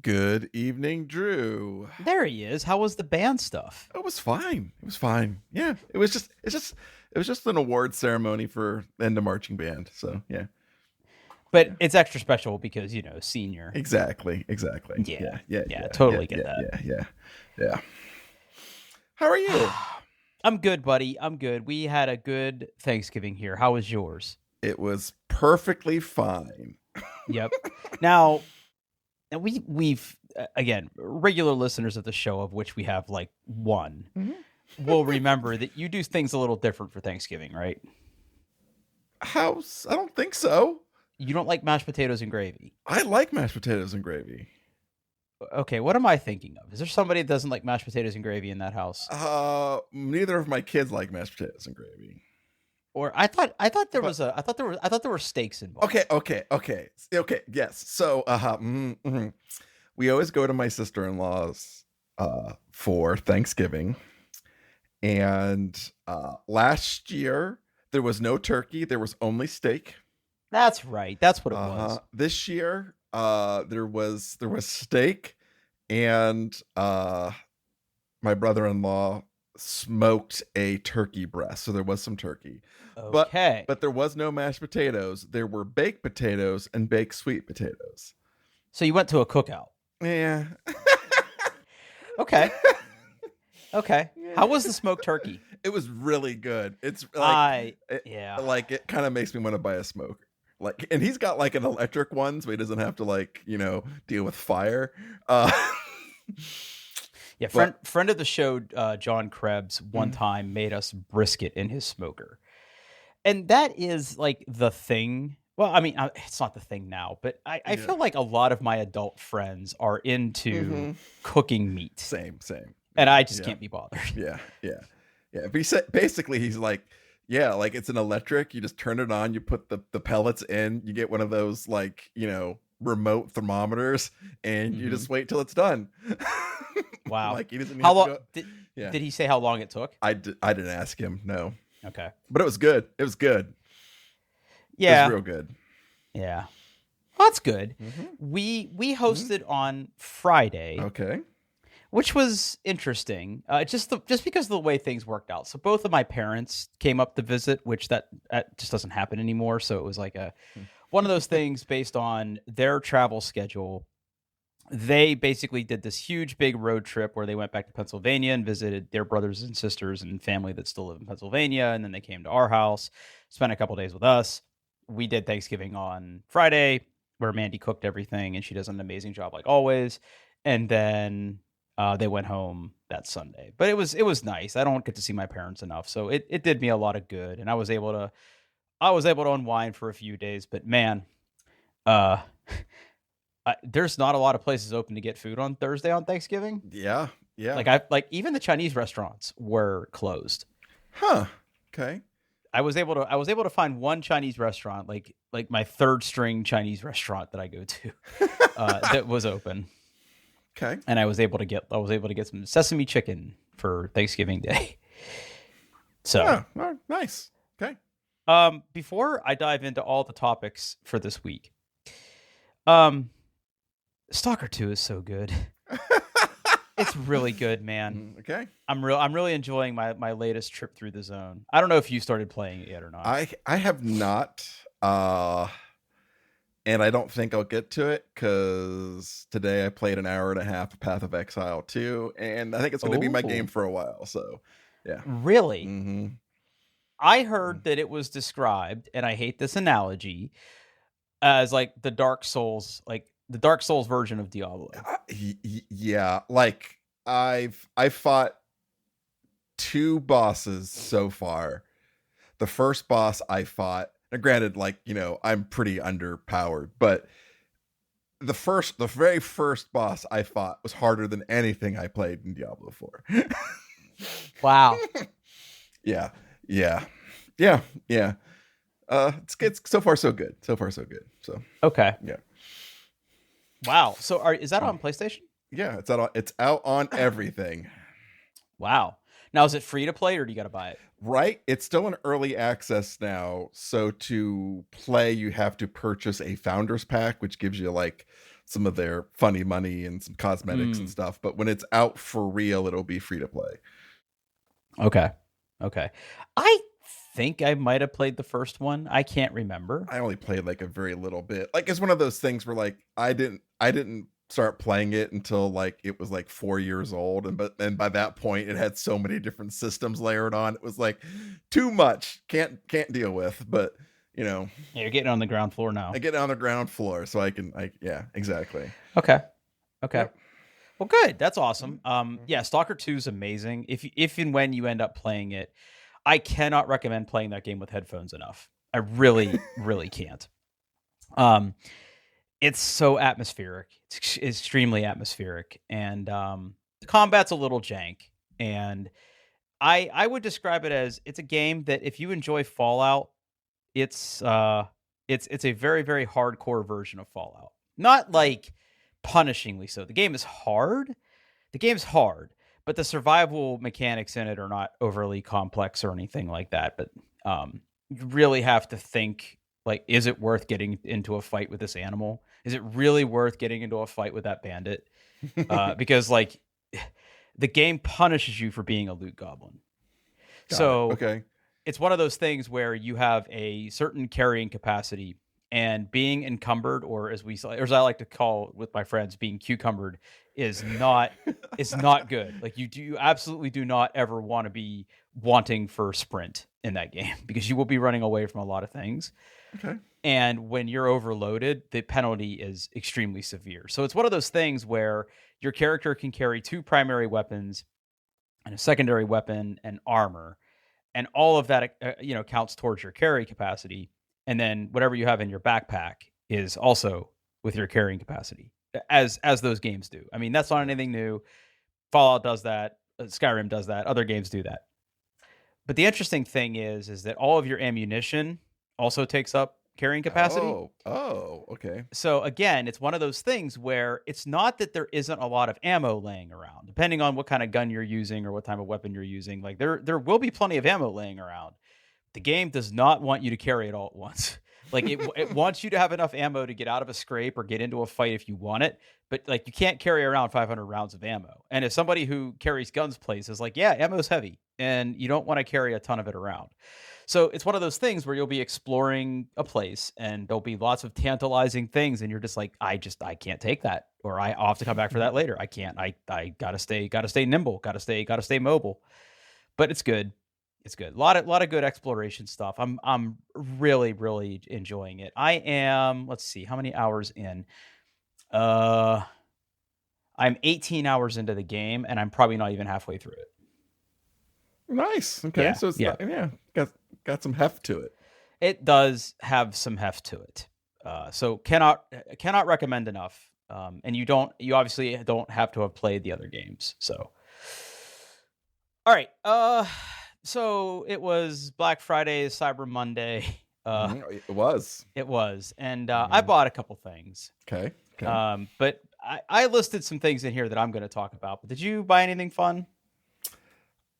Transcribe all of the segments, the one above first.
Good evening, Drew. There he is. How was the band stuff? It was fine. It was fine. Yeah, it was just an award ceremony for end of marching band. So yeah, But yeah, it's extra special because, senior. exactly. Yeah. Yeah, Yeah, totally get that. yeah. How are you? I'm good, buddy. I'm good. We had a good Thanksgiving here. How was yours? It was perfectly fine. Yep. Now, we've again, regular listeners of the show, of which we have like one, Mhm. will remember that you do things a little different for Thanksgiving, right? House? I don't think so. You don't like mashed potatoes and gravy. I like mashed potatoes and gravy. Okay, what am I thinking of? Is there somebody that doesn't like mashed potatoes and gravy in that house? Neither of my kids like mashed potatoes and gravy. Or I thought there But was I thought there were steaks involved. okay. Yes. So, we always go to my sister-in-law's for Thanksgiving, and last year there was no turkey. There was only steak. That's right. That's what it was. This year, there was steak, and my brother-in-law smoked a turkey breast, so there was some turkey. Okay. But there was no mashed potatoes. There were baked potatoes and baked sweet potatoes. So you went to a cookout. Yeah. Okay. Okay. How was the smoked turkey? It was really good. It's Yeah. like it kind of makes me want to buy a smoker. Like, and he's got like an electric one, so he doesn't have to deal with fire. Yeah, But friend of the show, John Krebs, one time made us brisket in his smoker. And that is like the thing. Well, I mean, it's not the thing now, but I Yeah. feel like a lot of my adult friends are into Mhm. cooking meat. Same. And I just Yeah. can't be bothered. Yeah. But he said basically he's like, yeah, like it's an electric. You just turn it on. You put the pellets in. You get one of those remote thermometers, and you Mhm. just wait till it's done. Wow. Like he doesn't How have to long go. Yeah. did he say how long it took? I didn't ask him. No, Okay. but it was good. It was good. It Yeah. was real good. Yeah. Well, that's good. Mhm. We hosted on Friday, Okay. which was interesting. Just because of the way things worked out. So both of my parents came up to visit, which that just doesn't happen anymore. So it was like one of those things based on their travel schedule. They basically did this huge big road trip where they went back to Pennsylvania and visited their brothers and sisters and family that still live in Pennsylvania, and then they came to our house, spent a couple days with us. We did Thanksgiving on Friday, where Mandy cooked everything, and she does an amazing job like always. And then they went home that Sunday. But it was nice. I don't get to see my parents enough, so it did me a lot of good, and I was able to unwind for a few days. But man, uh, there's not a lot of places open to get food on Thursday on Thanksgiving. Yeah. Like even the Chinese restaurants were closed. Huh. Okay. I was able to find one Chinese restaurant, like my third string Chinese restaurant that I go to, that was open, Okay. and I was able to get some sesame chicken for Thanksgiving Day. So, Yeah. Oh, nice. Okay. before I dive into all the topics for this week, Stalker 2 is so good. It's really good, man. Okay. I'm really enjoying my latest trip through the zone. I don't know if you started playing it yet or not. I have not, and I don't think I'll get to it because today I played an hour and a half of Path of Exile 2, and I think it's going to be my game Oh, for a while. So, yeah. really? Mm-hmm. I heard that it was described, and I hate this analogy, as like the Dark Souls version of Diablo. Yeah, like I fought two bosses so far. The first boss I fought, now granted, I'm pretty underpowered, but the very first boss I fought was harder than anything I played in Diablo 4. Wow. Yeah, yeah, yeah. It's so far so good. So far so good. So Okay. yeah. Wow. So is that on PlayStation? Yeah, it's out on everything. Wow. Now, is it free to play or do you got to buy it? Right? It's still in early access now. So to play, you have to purchase a founder's pack, which gives you like some of their funny money and some cosmetics and stuff. But when it's out for real, it'll be free to play. Okay. I think I might have played the first one. I can't remember. I only played like a very little bit. Like, it's one of those things where like I didn't start playing it until like it was like 4 years old, and by that point it had so many different systems layered on. It was like too much. Can't deal with. But yeah, you're getting on the ground floor now. I get on the ground floor, so yeah, exactly. Okay. Yep. Well, good. That's awesome. Yeah, Stalker 2 is amazing. If and when you end up playing it, I cannot recommend playing that game with headphones enough. I really, really can't. It's so atmospheric. It's extremely atmospheric, and the combat's a little jank. And I would describe it as it's a game that if you enjoy Fallout, it's a very, very hardcore version of Fallout. Not like punishingly so. The game's hard, but the survival mechanics in it are not overly complex or anything like that. But you really have to think, like, is it worth getting into a fight with this animal? Is it really worth getting into a fight with that bandit? Because like the game punishes you for being a loot goblin. Okay. It's one of those things where you have a certain carrying capacity, and being encumbered, or as I like to call with my friends, being cucumbered, is not good. Like you absolutely do not ever want to be wanting for sprint in that game, because you will be running away from a lot of things. Okay. And when you're overloaded, the penalty is extremely severe. So it's one of those things where your character can carry 2 primary weapons and a secondary weapon and armor, and all of that counts towards your carry capacity. And then whatever you have in your backpack is also with your carrying capacity, as those games do. I mean, that's not anything new. Fallout does that. Skyrim does that. Other games do that. But the interesting thing is that all of your ammunition also takes up carrying capacity. Oh, okay. So again, it's one of those things where it's not that there isn't a lot of ammo laying around, depending on what kind of gun you're using or what type of weapon you're using. Like there will be plenty of ammo laying around. The game does not want you to carry it all at once. Like it wants you to have enough ammo to get out of a scrape or get into a fight if you want it. But like you can't carry around 500 rounds of ammo. And if somebody who carries guns plays is like, yeah, ammo's heavy, and you don't want to carry a ton of it around. So it's one of those things where you'll be exploring a place and there'll be lots of tantalizing things, and you're just like, I can't take that, or I'll have to come back for that later. I can't. I gotta stay nimble, gotta stay mobile. But it's good. It's good. A lot of good exploration stuff. I'm really, really enjoying it. I am, let's see, how many hours in? I'm 18 hours into the game, and I'm probably not even halfway through it. Nice. Okay. Yeah, So it's got some heft to it. It does have some heft to it. So cannot recommend enough. And you obviously don't have to have played the other games. So, all right. So it was Black Friday, Cyber Monday. It was. And I bought a couple things. Okay. But I listed some things in here that I'm going to talk about. But did you buy anything fun?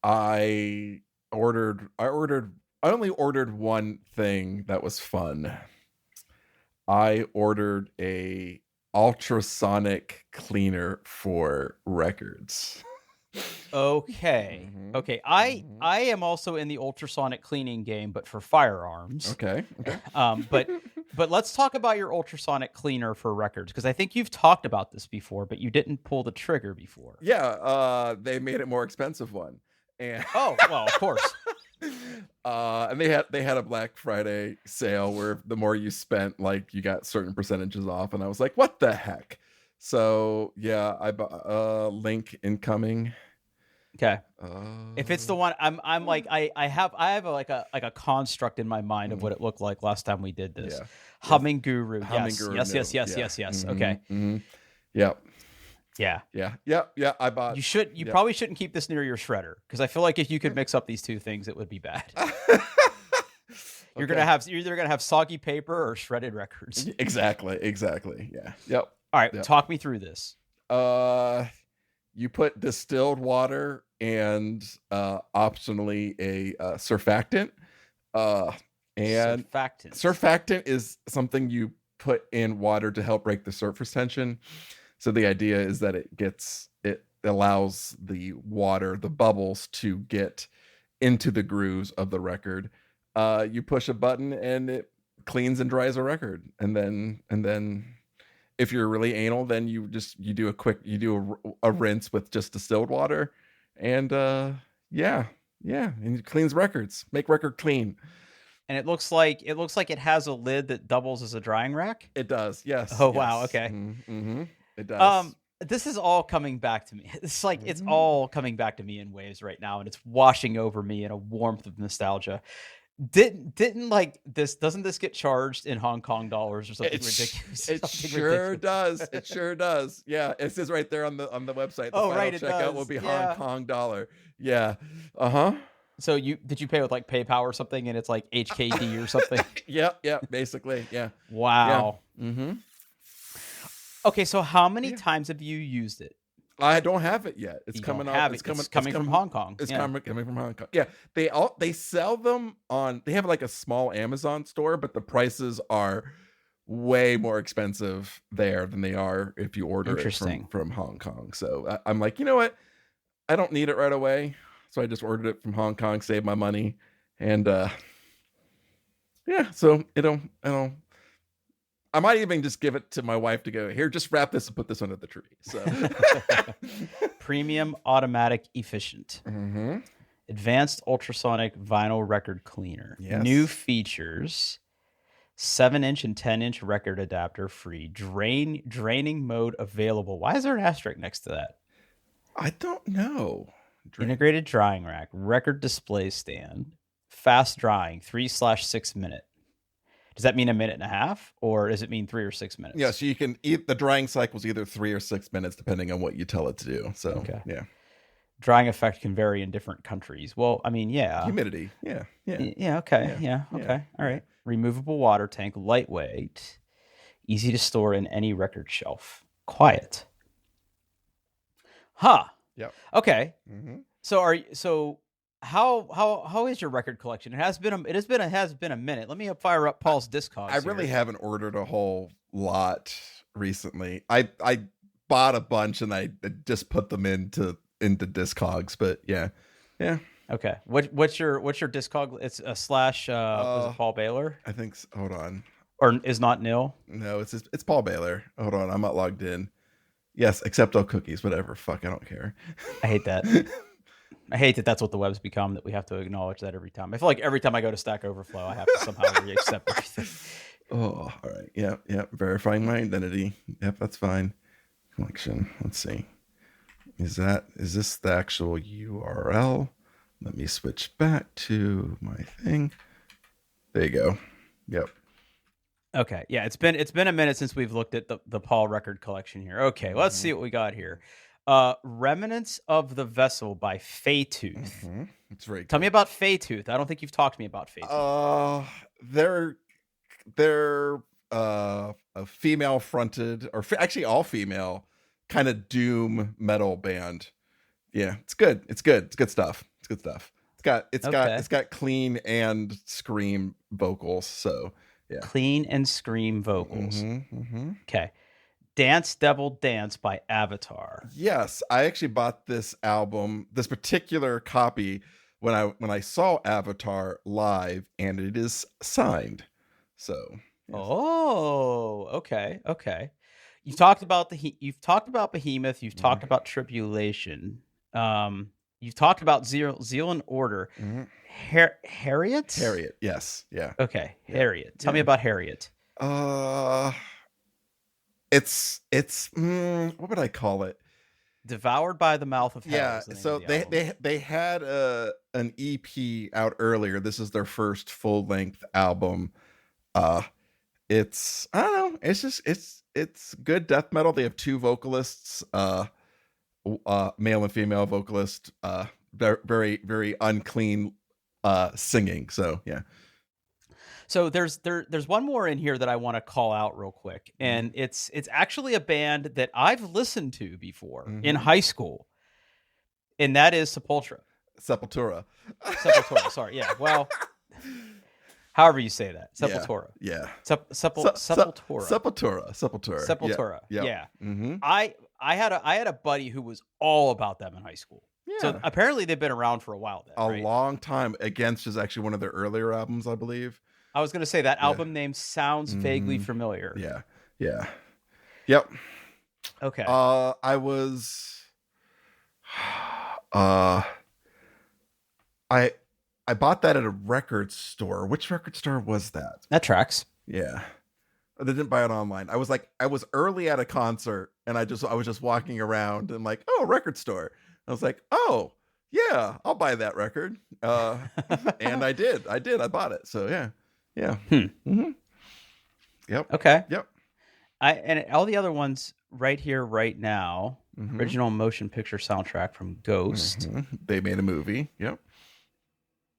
I only ordered one thing that was fun. I ordered a ultrasonic cleaner for records. Okay. Okay. I am also in the ultrasonic cleaning game, but for firearms. Okay. But let's talk about your ultrasonic cleaner for records, because I think you've talked about this before, but you didn't pull the trigger before. Yeah. They made it more expensive one. And oh, well, of course. And they had a Black Friday sale where the more you spent, like, you got certain percentages off, and I was like, what the heck? So yeah, I bought link incoming. Okay. If it's the one, I'm like, I have like a construct in my mind of what it looked like last time we did this. Yeah. Humming Guru. Yes. Okay. Yep. Yeah. I bought. You probably shouldn't keep this near your shredder, because I feel like if you could mix up these two things, it would be bad. You're either gonna have soggy paper or shredded records. Exactly. Yeah. Yep. All right. Talk me through this. You put distilled water and optionally a surfactant. And surfactant. Surfactant is something you put in water to help break the surface tension. So the idea is that it allows the water, the bubbles, to get into the grooves of the record. You push a button and it cleans and dries a record, and then if you're really anal, then you do a rinse with just distilled water, and and it cleans records, make record clean. And it looks like it has a lid that doubles as a drying rack. It does, yes. Oh yes. wow, okay. Mm-hmm. It does. This is all coming back to me. It's like it's all coming back to me in waves right now, and it's washing over me in a warmth of nostalgia. Didn't like this? Doesn't this get charged in Hong Kong dollars or something ridiculous? It sure does. It sure does. Yeah, it says right there on the website. The final checkout will be Hong Kong dollar. Yeah. So did you pay with like PayPal or something, and it's like HKD or something? Yeah, basically, yeah. Wow. Yeah. Mm-hmm. Okay, so how many times have you used it? I don't have it yet. It's coming out. It's coming from Hong Kong. It's coming from Hong Kong. Yeah, they sell them on. They have like a small Amazon store, but the prices are way more expensive there than they are if you order it from Hong Kong. So I'm like, you know what? I don't need it right away, so I just ordered it from Hong Kong, saved my money, and so I might even just give it to my wife to go, here, just wrap this and put this under the tree. So premium automatic efficient. Mm-hmm. Advanced ultrasonic vinyl record cleaner. Yes. New features. 7-inch and 10-inch record adapter free. Draining mode available. Why is there an asterisk next to that? I don't know. Integrated drying rack. Record display stand. Fast drying. 3/6 minute. Does that mean a minute and a half, or does it mean 3 or 6 minutes? Yeah, so you can eat the drying cycle is either 3 or 6 minutes, depending on what you tell it to do. So, yeah. Drying effect can vary in different countries. Well, I mean, yeah. Humidity. Yeah. Okay. Yeah. Okay. All right. Removable water tank, lightweight, easy to store in any record shelf. Quiet. Huh. Yep. Okay. Mm-hmm. So how is your record collection? It has been a minute. Let me fire up Paul's Discogs. I really haven't ordered a whole lot recently. I bought a bunch and I just put them into Discogs, but yeah. Okay. What's your Discog? It's a slash. Was it Paul Baylor? I think. Hold on. Or is not nil? No, it's Paul Baylor. Hold on, I'm not logged in. Yes, accept all cookies. Whatever. Fuck, I don't care. I hate that. I hate that that's what the web's become, that we have to acknowledge that every time. I feel like every time I go to Stack Overflow, I have to somehow re-accept everything. Oh, all right. Yeah. Verifying my identity. Yep, that's fine. Collection. Let's see. Is this the actual URL? Let me switch back to my thing. There you go. Yep. Okay. Yeah, it's been a minute since we've looked at the Paul record collection here. Okay, let's see what we got here. Remnants of the Vessel by Faytooth. Mm-hmm. It's very Tell me about Faytooth. I don't think you've talked to me about Faytooth. They're a female fronted, or actually all female, kind of doom metal band. Yeah, it's good. It's good stuff. It's got clean and scream vocals. So yeah, clean and scream vocals. Mm-hmm. Okay. Dance Devil Dance by Avatar. Yes, I actually bought this album, this particular copy, when I saw Avatar live, and it is signed. So. Yes. Oh, okay. You've talked about Behemoth. You've talked about Tribulation. You've talked about Zeal and Order. Mm-hmm. Harriet. Yes. Yeah. Okay. Yeah. Harriet. Tell me about Harriet. It's what would I call it? Devoured by the Mouth of Hell. Yeah. So they had an EP out earlier. This is their first full length album. It's, I don't know. It's good death metal. They have two vocalists, male and female vocalist, very, very unclean, singing. So yeah. So there's one more in here that I want to call out real quick, and it's actually a band that I've listened to before in high school, and that is Sepultura. Sepultura. Sorry, yeah. Well, However you say that. Yeah. Sepultura. Yeah. Sepultura. Sepultura. Yeah. Mm-hmm. I had a buddy who was all about them in high school. So Yeah. apparently they've been around for a while then, right? long time. Against is actually one of their earlier albums, I believe. I was going to say that Yeah. album name sounds vaguely Mhm. familiar. Yeah. Yeah. Yep. Okay. I was uh I bought that at a record store. Which record store was that? That tracks. Yeah. I didn't buy it online. I was early at a concert and I was just walking around and like, oh, record store. I was like, oh, yeah, I'll buy that record. And I did. I bought it. So yeah. Yeah. Mm-hmm. Yep. Okay. Yep. And all the other ones right here, right now. Mhm. Original motion picture soundtrack from Ghost. Mhm. They made a movie. Yep.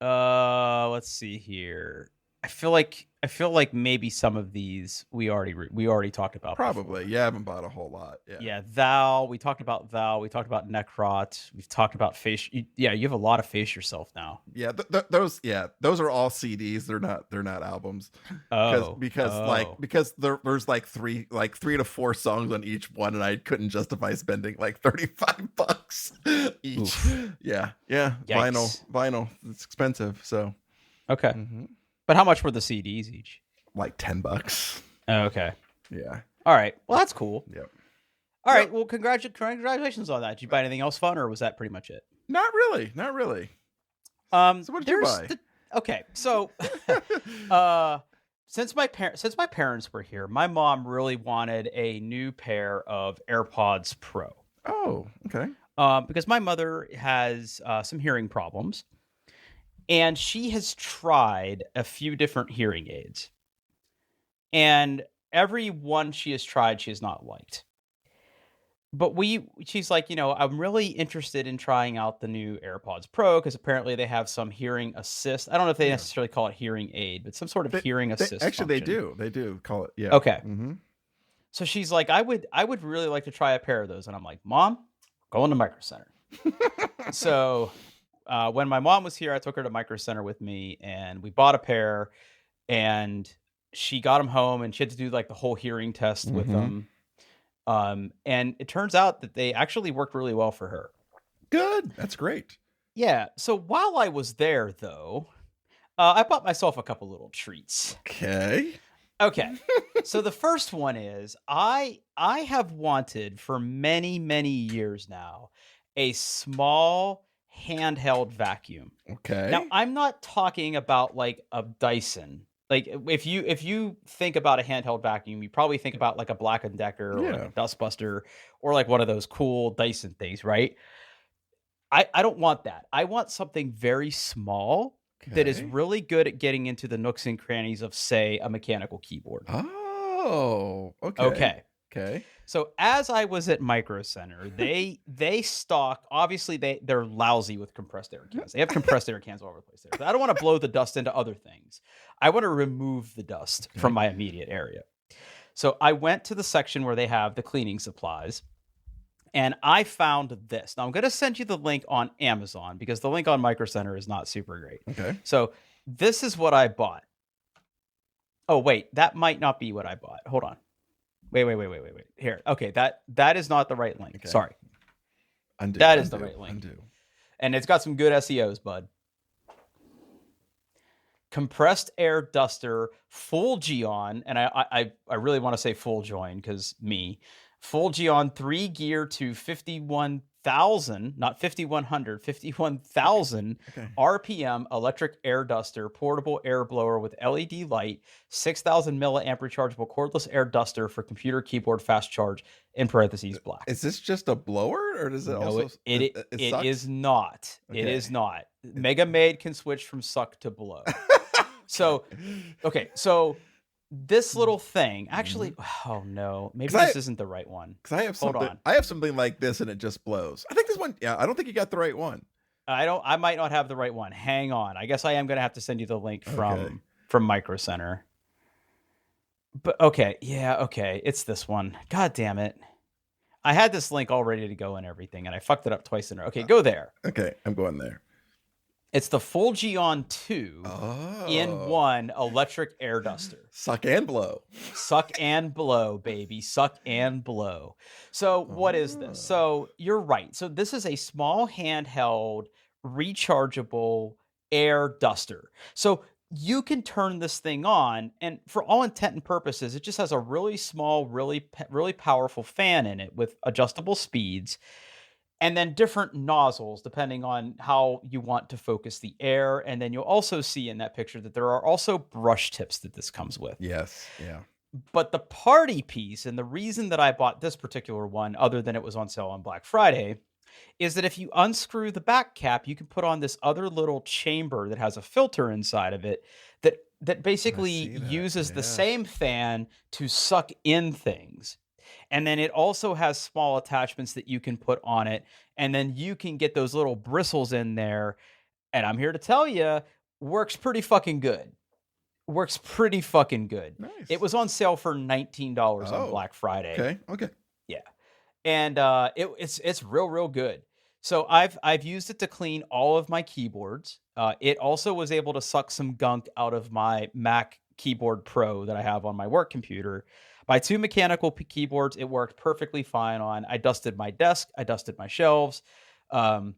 Let's see here. I feel like maybe some of these we already talked about. Probably. Before. Yeah, I haven't bought a whole lot. Yeah. Yeah, Thou. We talked about Thou. We talked about Necrot. We've talked about Face. You have a lot of Face Yourself now. Yeah, those are all CDs. They're not albums. Because there's like three to four songs on each one, and I couldn't justify spending like $35 each. Oof. Yeah. Yikes. Vinyl. It's expensive. So Okay. mhm. But how much were the CDs each? Like $10. Oh, okay. Yeah. All right. Well, that's cool. Yep. All right. Well, congratulations on that. Did you buy anything else fun, or was that pretty much it? Not really. So what did you buy? Okay. So, since my parents were here, my mom really wanted a new pair of AirPods Pro. Oh, okay. Because my mother has some hearing problems, and she has tried a few different hearing aids, and every one she has tried, she has not liked. But she's like, I'm really interested in trying out the new AirPods Pro because apparently they have some hearing assist. I don't know if they necessarily call it hearing aid, but some sort of hearing assist. Actually, function. they do call it. Yeah. Okay. Mm-hmm. So she's like, I would really like to try a pair of those, and I'm like, Mom, going to Micro Center. So when my mom was here, I took her to Micro Center with me, and we bought a pair, and she got them home, and she had to do like the whole hearing test with them. And it turns out that they actually worked really well for her. Good. That's great. Yeah. So while I was there, though, I bought myself a couple little treats. Okay. So the first one is I have wanted for many, many years now a small handheld vacuum. Okay. Now, I'm not talking about like a Dyson. Like if you think about a handheld vacuum, you probably think about like a Black & Decker or like a Dustbuster or like one of those cool Dyson things, right? I don't want that. I want something very small that is really good at getting into the nooks and crannies of, say, a mechanical keyboard. Oh, okay. Okay. So as I was at Micro Center, they stock, obviously they're lousy with compressed air cans. They have compressed air cans all over the place there. But I don't want to blow the dust into other things. I want to remove the dust from my immediate area. So I went to the section where they have the cleaning supplies, and I found this. Now I'm going to send you the link on Amazon because the link on Micro Center is not super great. Okay. So this is what I bought. Oh, wait, that might not be what I bought. Hold on. Wait. Here. Okay, that is not the right link. Okay. Sorry. Undo. That is the right link. Undo. And it's got some good SEOs, bud. Compressed air duster, full Geon, and I really want to say full join because full Geon 3 gear to 51,000, not 5,100, 51,000 RPM electric air duster, portable air blower with LED light, 6,000 milliamp rechargeable cordless air duster for computer keyboard fast charge, in parentheses black. Is this just a blower or does it also? It is not. Okay. It is not. Mega Maid can switch from suck to blow. So this little thing, actually, oh no, maybe this isn't the right one. Because I have something like this and it just blows. I think this one, I don't think you got the right one. I might not have the right one. Hang on. I guess I am going to have to send you the link from Micro Center. But okay. It's this one. God damn it. I had this link all ready to go and everything, and I fucked it up twice in a row. Okay, go there. Okay, I'm going there. It's the Voltron 2 in Oh. one electric air duster. Suck and blow. Suck and blow, baby. Suck and blow. So what is this? So you're right. So this is a small handheld rechargeable air duster. So you can turn this thing on, and for all intent and purposes, it just has a really small, really powerful fan in it with adjustable speeds, and then different nozzles depending on how you want to focus the air. And then you'll also see in that picture that there are also brush tips that this comes with. Yes. Yeah. But the party piece, and the reason that I bought this particular one, other than it was on sale on Black Friday, is that if you unscrew the back cap, you can put on this other little chamber that has a filter inside of it that basically uses the same fan to suck in things. And then it also has small attachments that you can put on it. And then you can get those little bristles in there. And I'm here to tell you, works pretty fucking good. Works pretty fucking good. Nice. It was on sale for $19 on Black Friday. Okay. Yeah. And it's real good. So I've used it to clean all of my keyboards. It also was able to suck some gunk out of my Mac Keyboard Pro that I have on my work computer. My 2 mechanical keyboards, it worked perfectly fine on. I dusted my desk, I dusted my shelves. I'm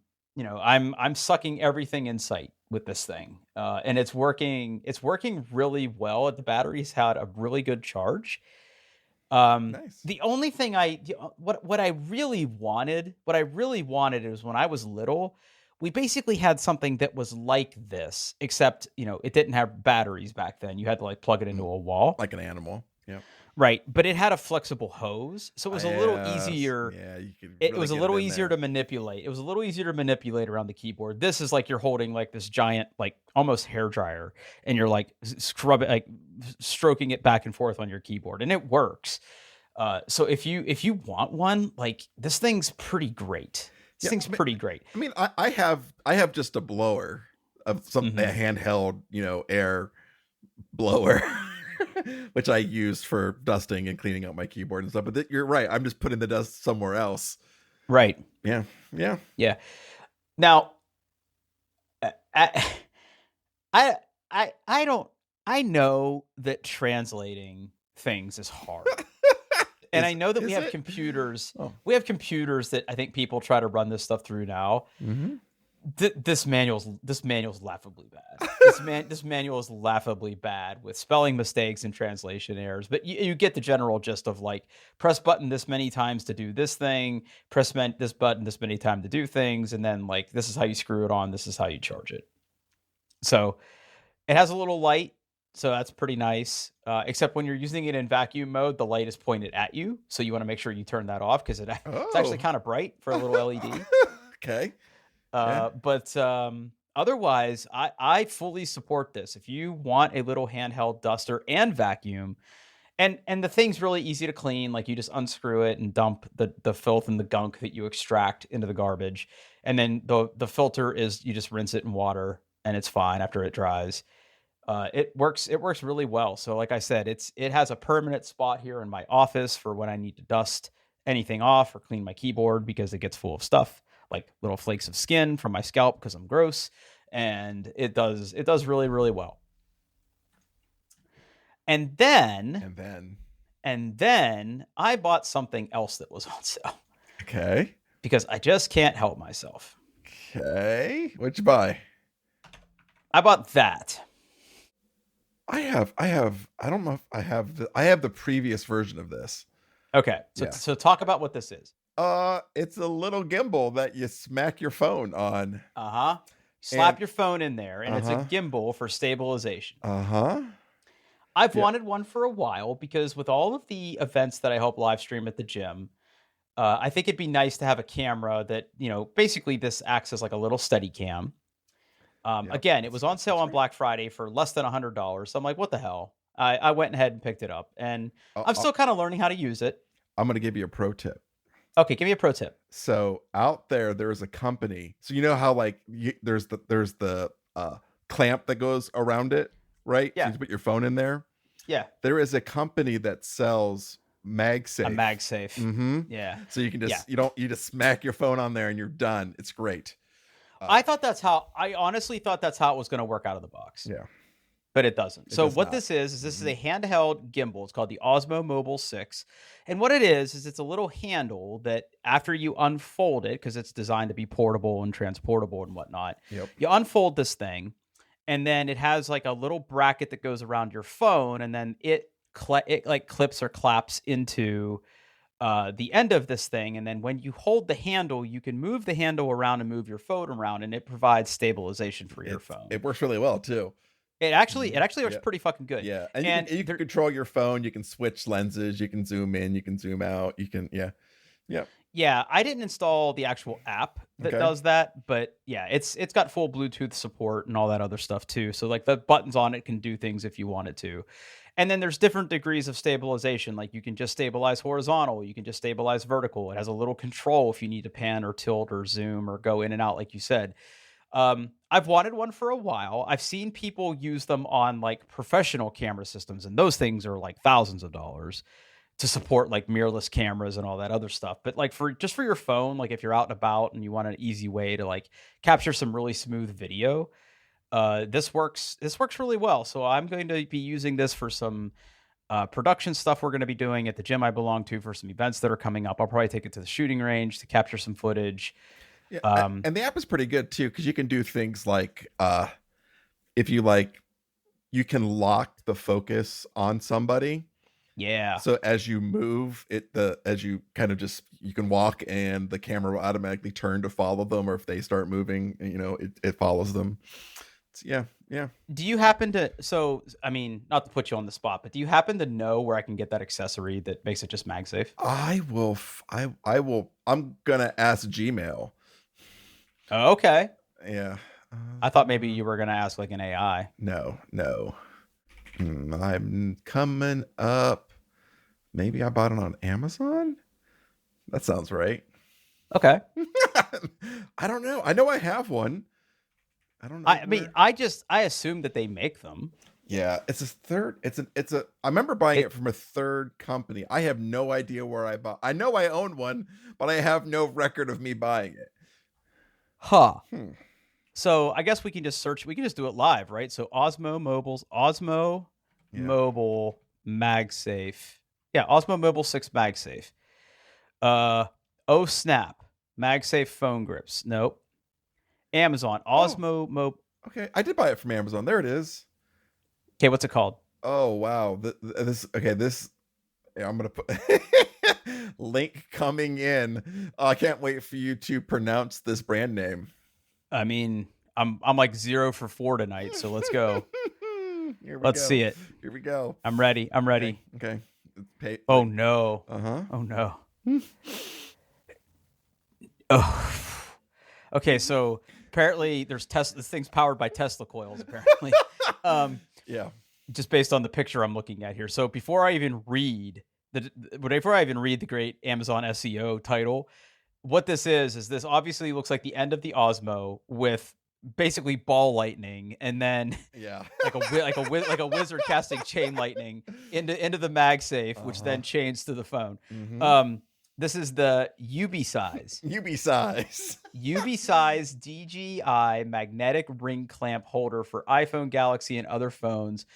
sucking everything in sight with this thing, and it's working really well. The batteries had a really good charge. Nice. The only thing what I really wanted is when I was little, we basically had something that was like this, except it didn't have batteries back then. You had to like plug it into a wall, like an animal. Yeah. Right, but it had a flexible hose, so it was a little easier. Yeah, you could. It was a little easier to manipulate. It was a little easier to manipulate around the keyboard. This is like you're holding like this giant, like almost hair dryer, and you're like stroking it back and forth on your keyboard, and it works. So if you want one, like this thing's pretty great. This thing's pretty great. I mean, I have just a blower of a handheld, air blower. Which I use for dusting and cleaning out my keyboard and stuff. But you're right. I'm just putting the dust somewhere else. Right. Yeah. Now, I know that translating things is hard. And I know that we have computers. Oh. We have computers that I think people try to run this stuff through now. Mm-hmm. This manual's laughably bad. This manual is laughably bad with spelling mistakes and translation errors. But you get the general gist of like press button this many times to do this thing, press this button this many times to do things, and then like this is how you screw it on, this is how you charge it. So it has a little light, so that's pretty nice. Except when you're using it in vacuum mode, the light is pointed at you, so you want to make sure you turn that off because it's actually kind of bright for a little LED. Okay. But otherwise, I fully support this. If you want a little handheld duster and vacuum, and the thing's really easy to clean, like you just unscrew it and dump the filth and the gunk that you extract into the garbage, and then the filter is you just rinse it in water and it's fine after it dries. It works really well. So like I said, it has a permanent spot here in my office for when I need to dust anything off or clean my keyboard because it gets full of stuff, like little flakes of skin from my scalp because I'm gross, and it does really, really well. And then I bought something else that was on sale. Okay. Because I just can't help myself. Okay. What'd you buy? I bought that. I don't know if I have the previous version of this. Okay. So talk about what this is. It's a little gimbal that you smack your phone on. Slap your phone in there, and it's a gimbal for stabilization. I've wanted one for a while because with all of the events that I help live stream at the gym, I think it'd be nice to have a camera that, basically this acts as like a little steady cam. Again, it was on sale on Black Friday for less than $100. So I'm like, what the hell? I went ahead and picked it up, and I'm still kind of learning how to use it. I'm going to give you a pro tip. Okay, give me a pro tip. So out there's a company. So you know how like there's the clamp that goes around it, right? Yeah. So you put your phone in there. Yeah. There is a company that sells MagSafe. A MagSafe. Mm-hmm. Yeah. So you can just you just smack your phone on there and you're done. It's great. I honestly thought that's how it was going to work out of the box. Yeah. But it doesn't. So what not. this is this is a handheld gimbal. It's called the Osmo Mobile 6. And what it is it's a little handle that after you unfold it, because it's designed to be portable and transportable and whatnot, Yep. you unfold this thing, and then it has like a little bracket that goes around your phone, and then it like clips or claps into the end of this thing. And then when you hold the handle, you can move the handle around and move your phone around, and it provides stabilization for your phone. It works really well too. It actually works pretty fucking good. Yeah, and you can control your phone. You can switch lenses. You can zoom in. You can zoom out. You can Yeah, I didn't install the actual app that does that, but yeah, it's got full Bluetooth support and all that other stuff too. So like the buttons on it can do things if you wanted to. And then there's different degrees of stabilization. Like you can just stabilize horizontal, you can just stabilize vertical. It has a little control if you need to pan or tilt or zoom or go in and out, like you said. I've wanted one for a while. I've seen people use them on like professional camera systems, and those things are like thousands of dollars to support like mirrorless cameras and all that other stuff. But like for your phone, like if you're out and about and you want an easy way to like capture some really smooth video, this works really well. So I'm going to be using this for some production stuff we're going to be doing at the gym I belong to, for some events that are coming up. I'll probably take it to the shooting range to capture some footage. Yeah, and the app is pretty good too, because you can do things like if you like, you can lock the focus on somebody. Yeah. So as you move as you kind of you can walk, and the camera will automatically turn to follow them, or if they start moving, it follows them. Yeah. Do you happen to? So I mean, not to put you on the spot, but do you happen to know where I can get that accessory that makes it just MagSafe? I will. I'm gonna ask Gmail. Oh, okay. Yeah. I thought maybe you were going to ask like an AI. No. I'm coming up. Maybe I bought it on Amazon? That sounds right. Okay. I don't know. I know I have one. I don't know. I mean, I assume that they make them. Yeah, I remember buying it from a third company. I have no idea where I bought. I know I own one, but I have no record of me buying it. Huh. So I guess we can just search. We can just do it live, right? So Osmo Mobile MagSafe. Yeah, Osmo Mobile 6 MagSafe. Oh snap! MagSafe phone grips. Nope. Amazon Osmo Mobile. Okay, I did buy it from Amazon. There it is. Okay, what's it called? Oh wow! This. Yeah, I'm gonna put link coming in. I can't wait for you to pronounce this brand name. I mean, I'm like 0 for 4 tonight, so let's go. Let's see it. Here we go. I'm ready. Okay. Oh no. Oh no. Oh. Okay, so apparently there's this thing's powered by Tesla coils. Apparently. Yeah. Just based on the picture I'm looking at here. So before I even read the great Amazon SEO title, what this is this obviously looks like the end of the Osmo with basically ball lightning, and then like a wizard casting chain lightning into the MagSafe, which then chains to the phone. Mm-hmm. This is the UBsize DJI magnetic ring clamp holder for iPhone, Galaxy, and other phones.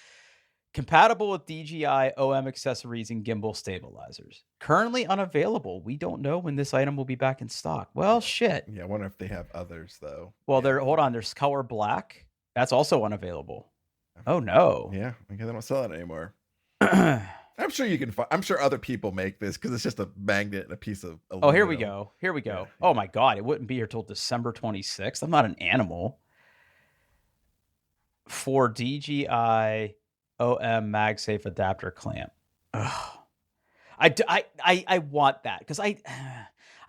Compatible with DJI OM accessories and gimbal stabilizers. Currently unavailable. We don't know when this item will be back in stock. Well, shit. Yeah, I wonder if they have others though. Well, there's color black. That's also unavailable. Oh no. Yeah, okay, they don't sell it anymore. I'm sure you can find. I'm sure other people make this because it's just a magnet and a piece of aluminum. Oh, here we go. Yeah. Oh my god, it wouldn't be here till December 26th. I'm not an animal. For DJI OM MagSafe adapter clamp. Ugh. I want that because I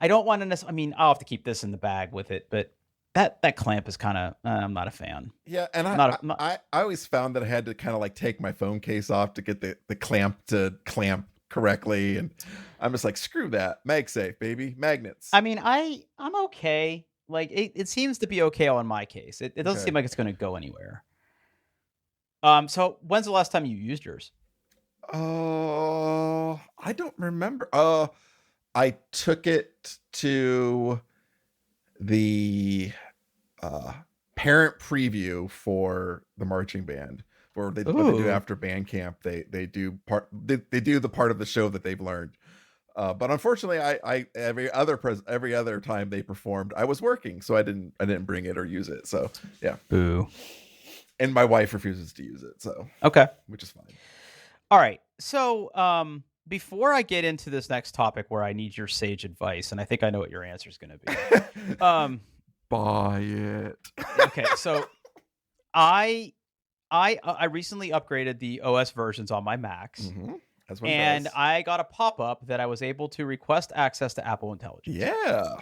don't want to. I mean, I'll have to keep this in the bag with it, but that clamp is kind of. I'm not a fan. Yeah, and I always found that I had to kind of like take my phone case off to get the clamp to clamp correctly, and I'm just like, screw that, MagSafe, baby, magnets. I mean, I'm okay. Like it seems to be okay on my case. It doesn't seem like it's going to go anywhere. So when's the last time you used yours? Oh, I don't remember. I took it to the uh, parent preview for the marching band. Or what they do after band camp, they do they do the part of the show that they've learned. But unfortunately, I every other time they performed, I was working, so I didn't bring it or use it. So yeah, boo. And my wife refuses to use it, so okay, which is fine. All right, so before I get into this next topic, where I need your sage advice, and I think I know what your answer is going to be. Buy it. Okay, so I recently upgraded the OS versions on my Macs. Mm-hmm. And I got a pop-up that I was able to request access to Apple Intelligence. Yeah.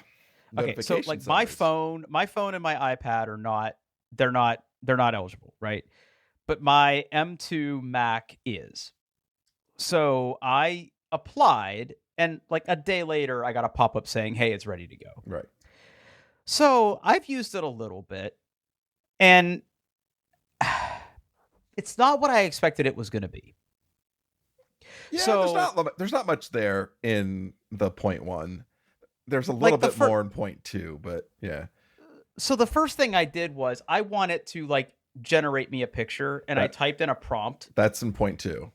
Okay, so like my phone and my iPad are not eligible, right? But my M2 Mac is. So I applied, and like a day later, I got a pop-up saying, "Hey, it's ready to go." Right. So I've used it a little bit, and it's not what I expected it was going to be. Yeah, so there's not much there in the 0.1. There's a little bit more in 0.2, but yeah. So the first thing I did was I wanted to like generate me a picture, and I typed in a prompt. That's in 0.2.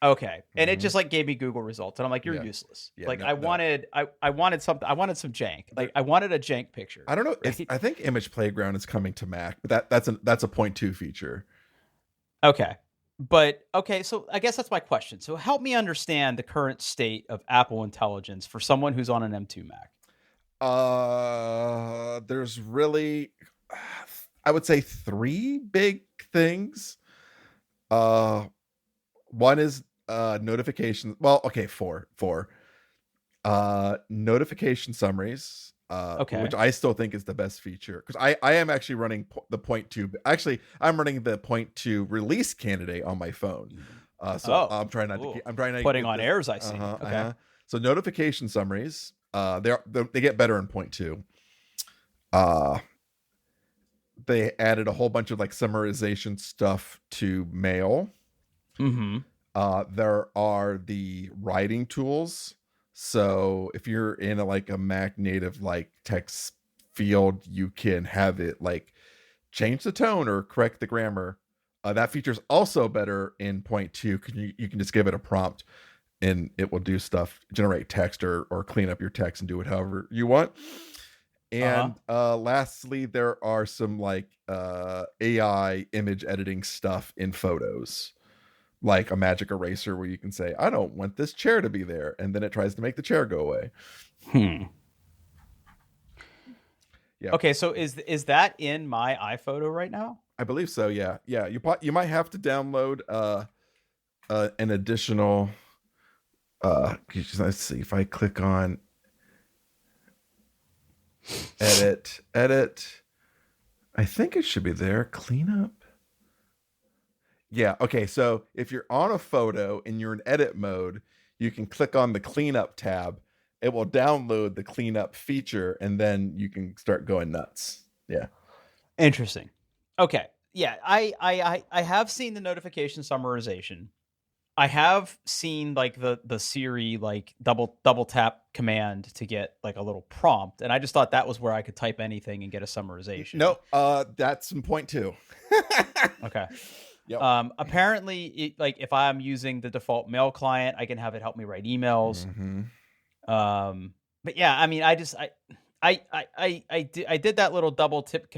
Okay, and it just like gave me Google results, and I'm like, "You're useless." Yeah, like I wanted something. I wanted some jank. Like I wanted a jank picture. I don't know. Right? I think Image Playground is coming to Mac, but that's a 0.2 feature. Okay. But okay, so I guess that's my question. So help me understand the current state of Apple Intelligence for someone who's on an M2 Mac. There's really, I would say 3 big things. One is notifications. Well, okay, 4. Notification summaries. Which I still think is the best feature, because I am actually running the 0.2. Actually, I'm running the 0.2 release candidate on my phone. I'm trying not to. I'm trying not to putting on airs. I see. So notification summaries. They get better in 0.2. They added a whole bunch of like summarization stuff to Mail. Mm-hmm. There are the writing tools. So if you're in a Mac native like text field, you can have it like change the tone or correct the grammar. That feature is also better in 0.2, because you can just give it a prompt and it will do stuff, generate text or clean up your text and do it however you want. And lastly, there are some like AI image editing stuff in Photos, like a magic eraser where you can say, "I don't want this chair to be there," and then it tries to make the chair go away. Yeah. Okay, so is that in my iPhoto right now? I believe so. Yeah. You might have to download an additional. Let's see if I click on edit. I think it should be there. Cleanup. Yeah. Okay. So if you're on a photo and you're in edit mode, you can click on the cleanup tab. It will download the cleanup feature, and then you can start going nuts. Yeah. Interesting. Okay. Yeah. I have seen the notification summarization. I have seen like the Siri like double tap command to get like a little prompt, and I just thought that was where I could type anything and get a summarization. No, that's in 0.2. Okay. Yep. Apparently, if I'm using the default Mail client, I can have it help me write emails. Mm-hmm. But yeah, I mean, I did that little double dip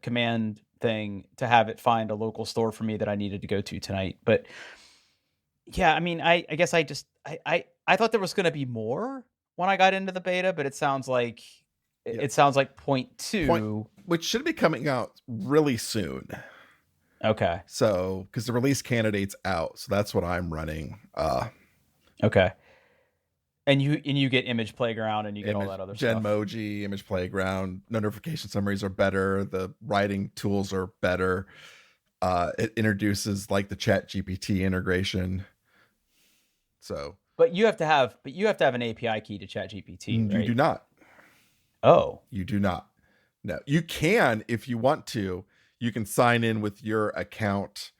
command thing to have it find a local store for me that I needed to go to tonight. But yeah, I mean, I guess I thought there was going to be more when I got into the beta, but it sounds like it sounds like 0.2, which should be coming out really soon. Okay. So, because the release candidate's out, so that's what I'm running. Okay. And you get Image Playground, and you get all that other stuff. Genmoji, Image Playground, notification summaries are better. The writing tools are better. It introduces like the ChatGPT integration. So, but you have to have an API key to ChatGPT, right? You do not. Oh, you do not. No, you can if you want to. You can sign in with your account,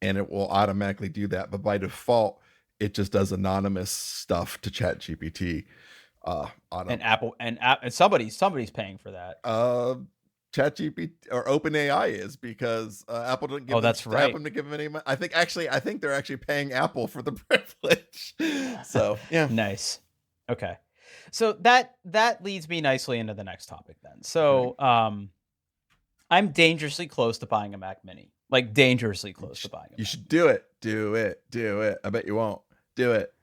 and it will automatically do that. But by default, it just does anonymous stuff to ChatGPT. And Apple and somebody's paying for that. ChatGPT or OpenAI is, because Apple didn't give Oh, that's right. Apple to give them any money. I think they're actually paying Apple for the privilege. So yeah, Nice. Okay. So that leads me nicely into the next topic then. So I'm dangerously close to buying a Mac Mini. Like dangerously close to buying a Mac. You should do it. Do it. I bet you won't. Do it.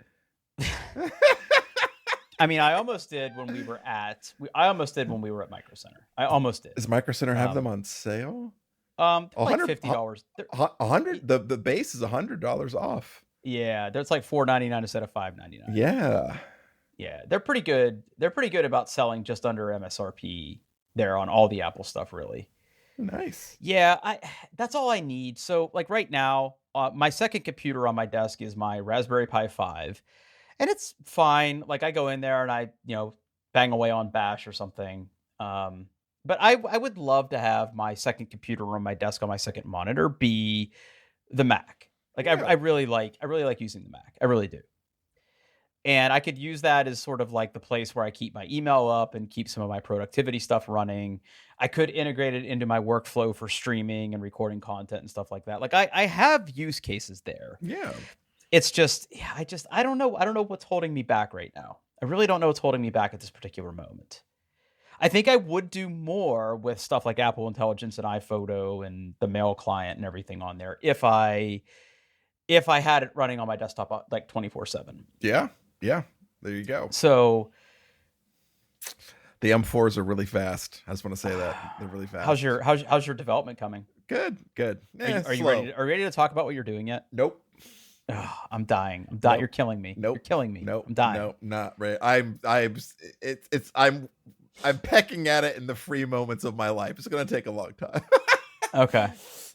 I mean, I almost did when we were at Micro Center. I almost did. Does Micro Center have them on sale? Like $50. $100. The base is $100 off. Yeah, there's like $4.99 instead of $5.99. Yeah, they're pretty good. They're pretty good about selling just under MSRP there on all the Apple stuff, really. Nice. Yeah, that's all I need. So like right now, my second computer on my desk is my Raspberry Pi 5. And it's fine. Like I go in there and I, bang away on Bash or something. But I would love to have my second computer on my desk on my second monitor be the Mac. Like yeah. I really like using the Mac. I really do. And I could use that as sort of like the place where I keep my email up and keep some of my productivity stuff running. I could integrate it into my workflow for streaming and recording content and stuff like that. Like I have use cases there. Yeah. It's just, I don't know. I don't know what's holding me back right now. I really don't know what's holding me back at this particular moment. I think I would do more with stuff like Apple Intelligence and iPhoto and the mail client and everything on there if I had it running on my desktop like 24/7. Yeah. There you go. So the M4s are really fast. I just want to say that they're really fast. How's your development coming? Good. Are you ready to talk about what you're doing yet? Nope. Oh, I'm dying. Nope. You're killing me. Nope. You're killing me. Nope. I'm dying. Nope. Not right. I'm pecking at it in the free moments of my life. It's going to take a long time. Okay.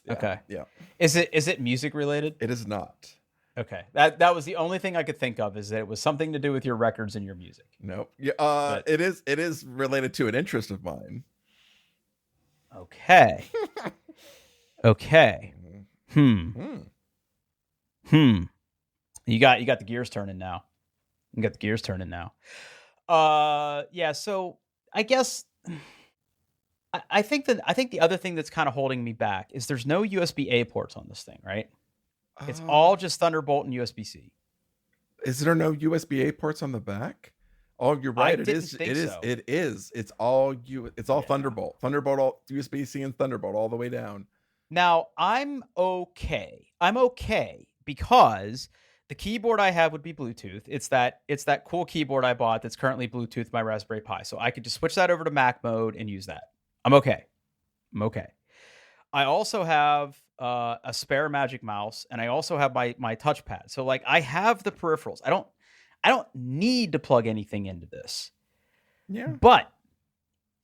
Yeah, okay. Yeah. Is it music related? It is not. Okay. That was the only thing I could think of, is that it was something to do with your records and your music. Nope. Yeah. It is related to an interest of mine. Okay. Okay. You got the gears turning now. Yeah, so I guess I think the other thing that's kind of holding me back is there's no USB-A ports on this thing, right? It's all just Thunderbolt and USB-C. Is there no USB-A ports on the back? Oh, you're right. It is. It's all Thunderbolt. Thunderbolt, all USB-C and Thunderbolt all the way down. Now, I'm okay because the keyboard I have would be Bluetooth. It's that cool keyboard I bought that's currently Bluetooth my Raspberry Pi. So I could just switch that over to Mac mode and use that. I'm okay. I also have a spare Magic Mouse, and I also have my touchpad. So like I have the peripherals. I don't need to plug anything into this. Yeah. But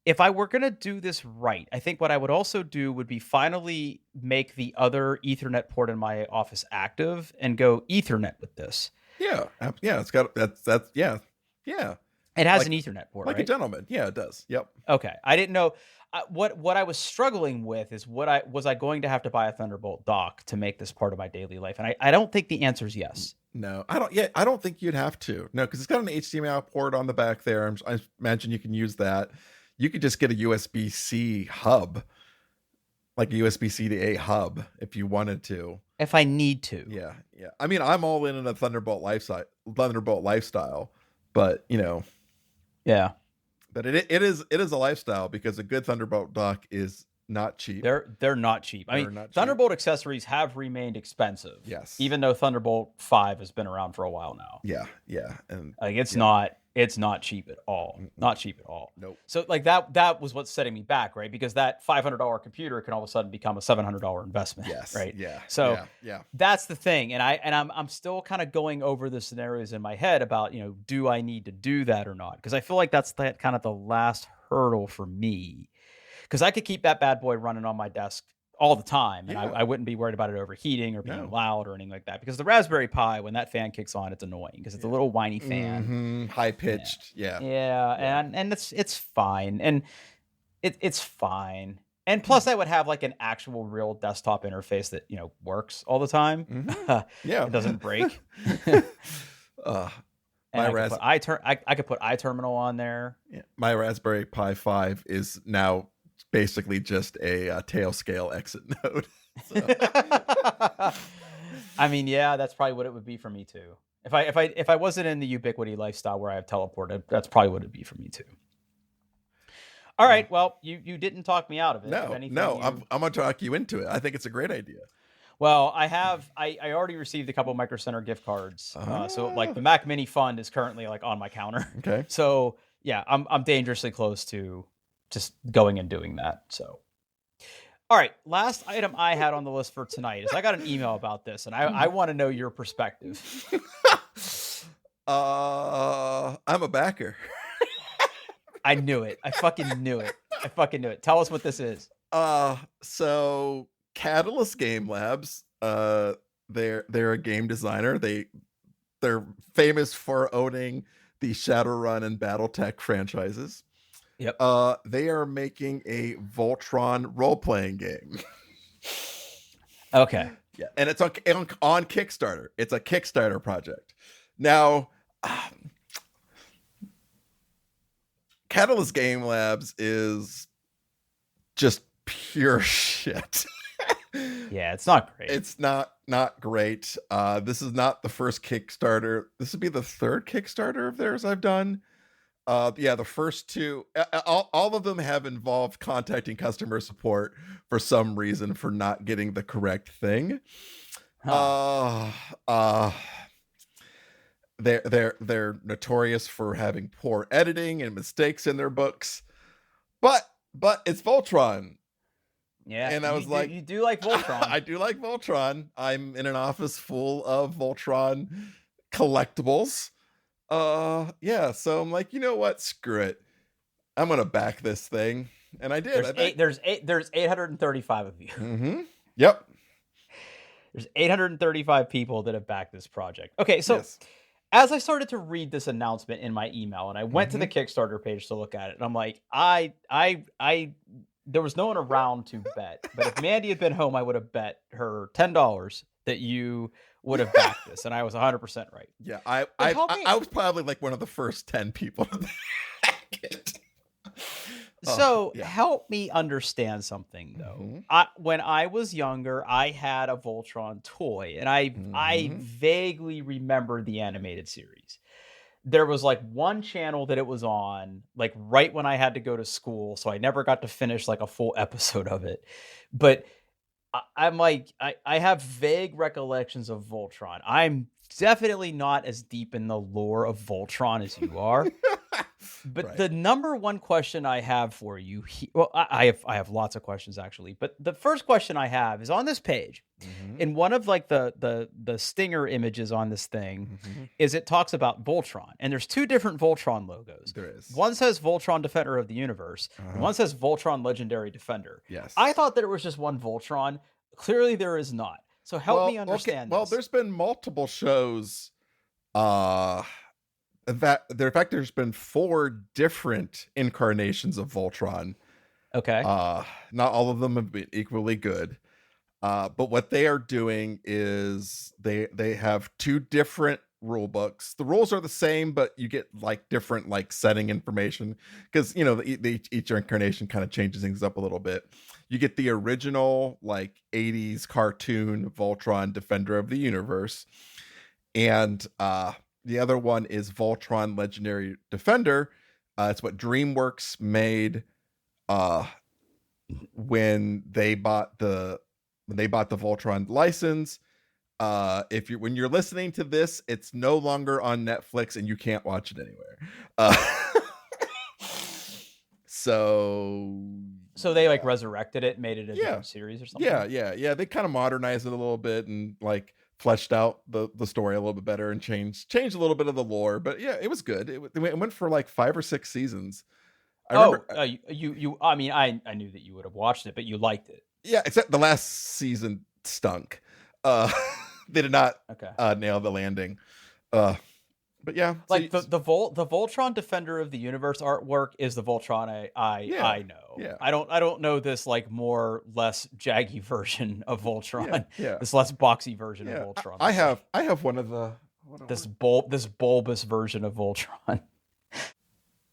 if I were going to do this right, I think what I would also do would be finally make the other Ethernet port in my office active and go Ethernet with this. Yeah. It's got that's yeah. It has an Ethernet port, like right? a gentleman. Yeah, it does. Yep. Okay. I didn't know what I was struggling with is was I going to have to buy a Thunderbolt dock to make this part of my daily life? And I don't think the answer is yes. No, I don't. Yeah, I don't think you'd have to. No, because it's got an HDMI port on the back there. I imagine you can use that. You could just get a USB-C hub, like a USB-C to A hub, if you wanted to. If I need to. Yeah. I mean, I'm all in a Thunderbolt lifestyle, but Yeah. But it is a lifestyle, because a good Thunderbolt dock is not cheap. They're not cheap. I mean, Thunderbolt accessories have remained expensive. Yes. Even though Thunderbolt 5 has been around for a while now. Yeah. And like it's not cheap at all. Not cheap at all. Nope. So like that was what's setting me back, right? Because that $500 computer can all of a sudden become a $700 investment. Yes. Right. Yeah. So yeah. That's the thing. And I'm still kind of going over the scenarios in my head about, do I need to do that or not? Because I feel like that's kind of the last hurdle for me. Because I could keep that bad boy running on my desk all the time, and I wouldn't be worried about it overheating or being loud or anything like that. Because the Raspberry Pi, when that fan kicks on, it's annoying because it's a little whiny fan, high pitched. Yeah. And it's fine, and it's fine. And plus, I would have like an actual real desktop interface that works all the time. Yeah, it doesn't break. I could put iTerminal on there. Yeah. My Raspberry Pi 5 is now basically just a tail scale exit node. So. I mean, yeah, that's probably what it would be for me too. If I wasn't in the ubiquity lifestyle where I have teleported, that's probably what it'd be for me too. All right, well, you didn't talk me out of it. I'm gonna talk you into it. I think it's a great idea. Well, I already received a couple Micro Center gift cards. So like the Mac Mini Fund is currently like on my counter. Okay. So yeah, I'm dangerously close to just going and doing that. So, all right, last item I had on the list for tonight is I got an email about this, and I want to know your perspective. I'm a backer. I knew it. I fucking knew it. Tell us what this is. So Catalyst Game Labs, they're a game designer. They're famous for owning the Shadowrun and BattleTech franchises. Yep. They are making a Voltron role-playing game. Okay. Yeah, and it's on Kickstarter. It's a Kickstarter project. Now, Catalyst Game Labs is just pure shit. Yeah, it's not great. It's not great. This is not the first Kickstarter. This would be the third Kickstarter of theirs I've done. The first two, all of them have involved contacting customer support for some reason for not getting the correct thing. They're notorious for having poor editing and mistakes in their books, but it's Voltron. Yeah, and I was like, you do like Voltron. I do like Voltron. I'm in an office full of Voltron collectibles. So I'm like, you know what? Screw it. I'm gonna back this thing, and I did. There's 835 of you. Mm-hmm. Yep. There's 835 people that have backed this project. Okay, so yes. As I started to read this announcement in my email, and I went to the Kickstarter page to look at it, and I'm like, there was no one around to bet, but if Mandy had been home, I would have bet her $10 that you would have backed this, and I was 100% right. Yeah, I was probably like one of the first 10 people to back it. So help me understand something though. When I was younger, I had a Voltron toy, and I vaguely remember the animated series. There was like one channel that it was on, like right when I had to go to school, so I never got to finish like a full episode of it. But I'm like, I have vague recollections of Voltron. I'm definitely not as deep in the lore of Voltron as you are. But right. The number one question I have for you, I have lots of questions actually, but the first question I have is on this page, in one of like the stinger images on this thing, is it talks about Voltron, and there's two different Voltron logos. There is. One says Voltron Defender of the Universe, and one says Voltron Legendary Defender. Yes. I thought that it was just one Voltron. Clearly, there is not. So help me understand. Well, there's been multiple shows. In fact, there's been 4 different incarnations of Voltron. Okay. Not all of them have been equally good. But what they are doing is they have 2 different rule books. The rules are the same, but you get like different like setting information because each incarnation kind of changes things up a little bit. You get the original like 80s cartoon Voltron Defender of the Universe, and the other one is Voltron Legendary Defender. It's what DreamWorks made when they bought the Voltron license. When you're listening to this, it's no longer on Netflix and you can't watch it anywhere. So they like resurrected it, made it a different series or something. Yeah. They kind of modernized it a little bit and like fleshed out the story a little bit better and changed a little bit of the lore. But yeah, it was good. It went for like 5 or 6 seasons. I remember, I mean, I knew that you would have watched it, but you liked it. Yeah, except the last season stunk. They did not nail the landing. But yeah, like the Voltron Defender of the Universe artwork is the Voltron I know. Yeah. I don't know this like more less jaggy version of Voltron. Yeah. This less boxy version of Voltron. I have one of the this bulbous version of Voltron.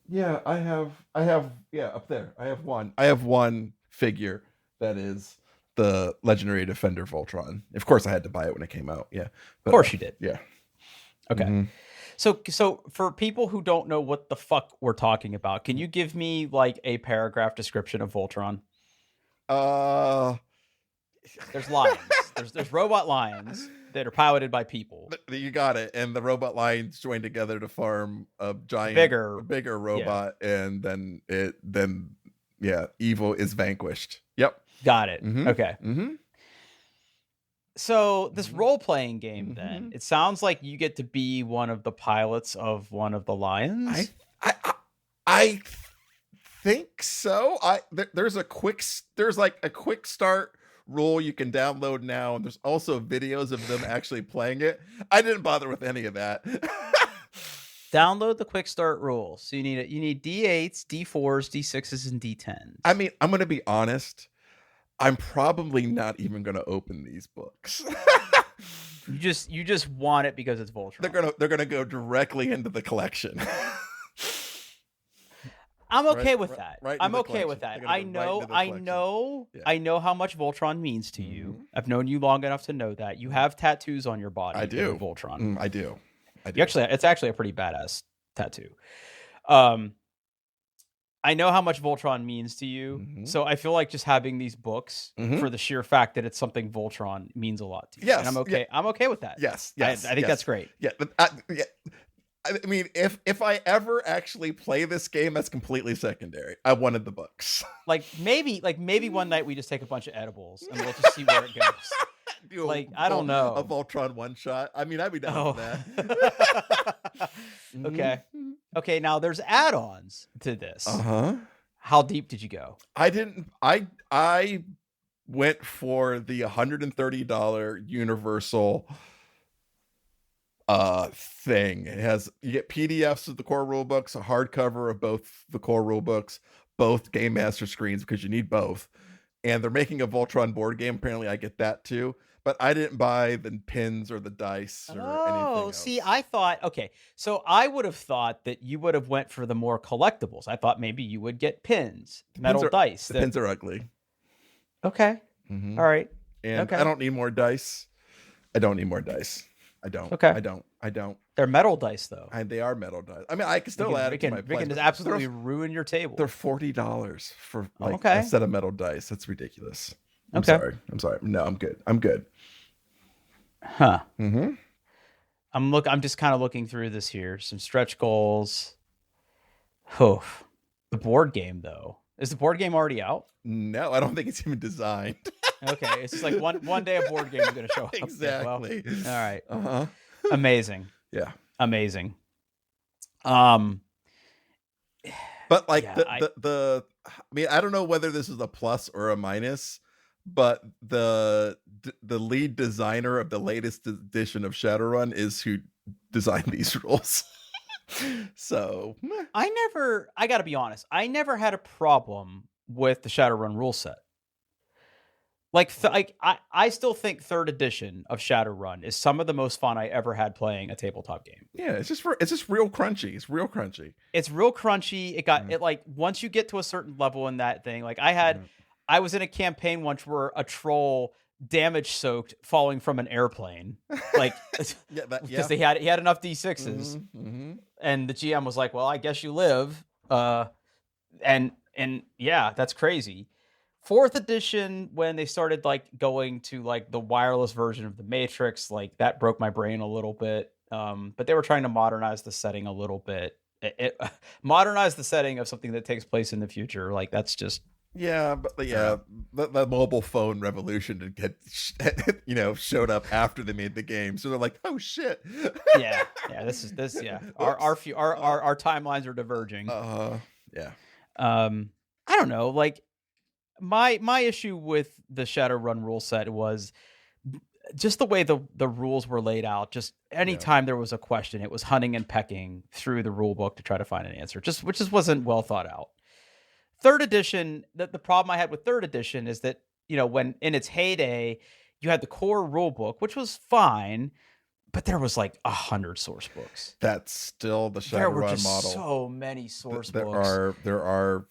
Yeah, I have yeah, up there. I have one figure that is the legendary defender Voltron. Of course I had to buy it when it came out. Yeah. Of But course you did. yeah. Okay. Hmm. So for people who don't know what the fuck we're talking about, can you give me like a paragraph description of Voltron? Uh There's lions. There's robot lions that are piloted by people. you got it. And the robot lions join together to farm Bigger. a bigger Yeah. robot, and then yeah, evil is vanquished. Yep. Got it. Mm-hmm. Okay. Mm-hmm. So this Mhm. role-playing game then, Mhm. it sounds like you get to be one of the pilots of one of the I lions. I I think so. There's like a quick start rule you can download now, and there's also videos of them actually playing it. I didn't bother with any of that. Download the quick start rules. So you need D8s, D4s, D6s, and D10s. I mean, I'm gonna be honest. I'm probably not even gonna open these books. You just want it because it's Voltron. They're gonna go directly into the collection. I'm okay Right- with right- that. right into I'm the okay with collection. that. They're I gonna go right know, into the I collection. know, Yeah. I know how much Voltron means to you. Mhm. I've known you long enough to know that. You have tattoos on your body. I that do. are Voltron. I do. It's actually a pretty badass tattoo. I know how much Voltron means to you, Mhm. so I feel like just having these books Mhm. for the sheer fact that it's something Voltron means a lot to you. Yes, And I'm okay. yeah. I'm okay with that. Yes. I Yes. think yes. that's great. Yeah, but yeah. I mean, if I ever actually play this game, that's completely secondary. I wanted the books. Maybe one night we just take a bunch of edibles and we'll just see where it goes. Do Like, I don't know. a Voltron one shot. I mean, I'd be down Oh. for that. Okay. Okay, now there's add-ons to this. Uh-huh. How deep did you go? I didn't. I went for the $130 Universal thing. It has, you get PDFs of the core rule books, a hardcover of both the core rule books, both Game Master screens, because you need both. And they're making a Voltron board game. Apparently, I get that too. But I didn't buy the pins or the dice or anything else. See, I thought, okay, so I would have thought that you would have went for the more collectibles. I thought maybe you would get pins, metal dice. The pins are ugly. Okay. Mhm. All right. And Okay. I don't need more dice. I don't need more dice. I don't. Okay. I don't. They're metal dice, though. They are metal dice. I mean, I can still add it to my We play. can just but absolutely ruin your table. They're $40 for like Okay. a set of metal dice. That's ridiculous. I'm Okay. sorry. I'm sorry. No, I'm good. I'm good. Huh. Mm-hmm. I'm just kind of looking through this here. Some stretch goals. Oh, the board game though. Is the board game already out? No, I don't think it's even designed. Okay, it's just like one day a board game is going to show up. Exactly. Well, all right. Uh-huh. Amazing. Yeah. Amazing. But like Yeah, I mean, I don't know whether this is a plus or a minus, but the lead designer of the latest edition of Shadowrun is who designed these rules. So I got to be honest, I never had a problem with the Shadowrun rule set. I still think 3rd edition of Shadowrun is some of the most fun I ever had playing a tabletop game. yeah, it's just real crunchy. It's real crunchy. It's real crunchy. It like once you get to a certain level in that thing, like I was in a campaign once where a troll damage soaked falling from an airplane, like because he had enough D6s, and the GM was like, "Well, I guess you live," and yeah, that's crazy. 4th edition, when they started like going to like the wireless version of the Matrix, like that broke my brain a little bit. But they were trying to modernize the setting a little bit. Modernize the setting of something that takes place in the future. Like that's just the mobile phone revolution to get showed up after they made the game, so they're like, oh shit. yeah. Our timelines are diverging. Yeah. I don't know, like my issue with the Shadowrun rule set was just the way the rules were laid out. Just anytime there was a question, it was hunting and pecking through the rule book to try to find an answer, which just wasn't well thought out. 3rd edition, the problem I had with 3rd edition is that, when in its heyday, you had the core rule book, which was fine, but there was like 100 source books. That's still the There were Shadowrun just model. so many source there books. there are